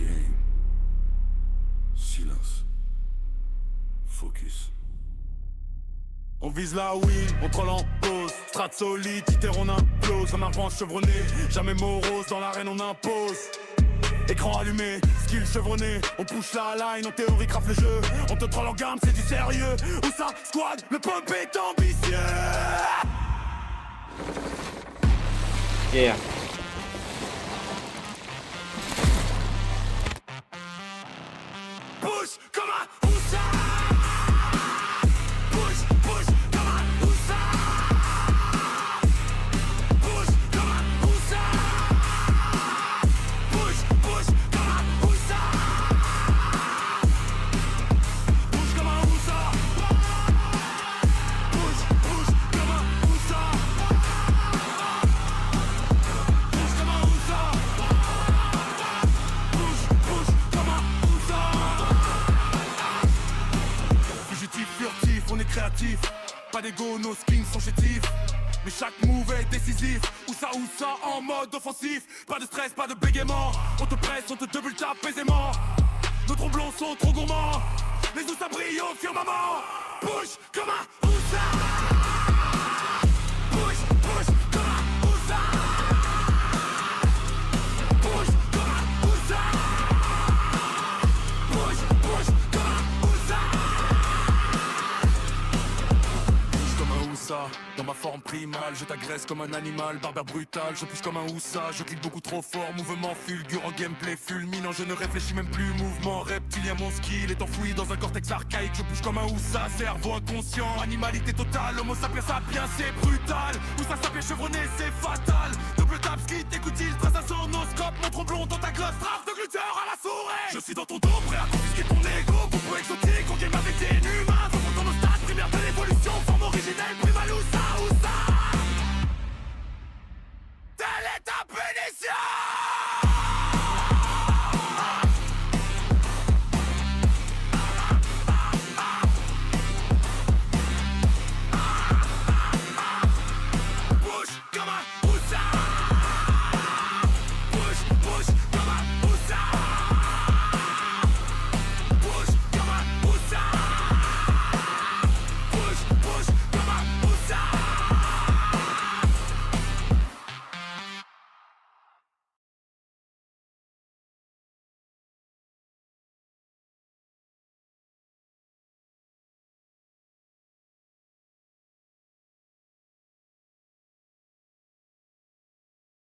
game. Silence. Focus. On vise la win, on troll en pause. Strat solide, quitter on implose. En avance chevronné, jamais morose. Dans l'arène on impose. Écran allumé, skill chevronné. On push la line, en théorie craft le jeu. On te troll en gamme, c'est du sérieux. Où ça, squad, le pump est ambitieux. Yeah. Push comme un oussa. Push, push comme un oussa. Push comme un oussa. Push, push comme un oussa. Push comme un oussa. Push, push comme un oussa. Push comme un oussa. Push, push comme un oussa. Fugitif, furtif, on est créatif. Pas d'ego, nos skins sont chétifs. Mais chaque move est décisif. Où ça en mode offensif. Pas de stress, pas de bégaiement. On te presse, on te double tape aisément. Nos tromblons sont trop gourmands. Les oussa brillent au firmament. Push comme un oussa. Push, push comme un oussa. Push comme un oussa. Push, push comme un oussa. Push comme un oussa. Dans ma forme primale, je t'agresse comme un animal, barbare brutal, je pousse comme un oussa, je clique beaucoup trop fort, mouvement fulgurant, gameplay fulminant, je ne réfléchis même plus, mouvement reptilien, mon skill est enfoui dans un cortex archaïque, je bouge comme un oussa, cerveau inconscient, animalité totale, homo sapiens sapiens, c'est brutal, oussa sapiens chevronné, c'est fatal, double tap, skit, écoute-il, trace un sonoscope, mon tromblon dans ta glosse, trace de gluteur à la souris, je suis dans ton dos, prêt à confuser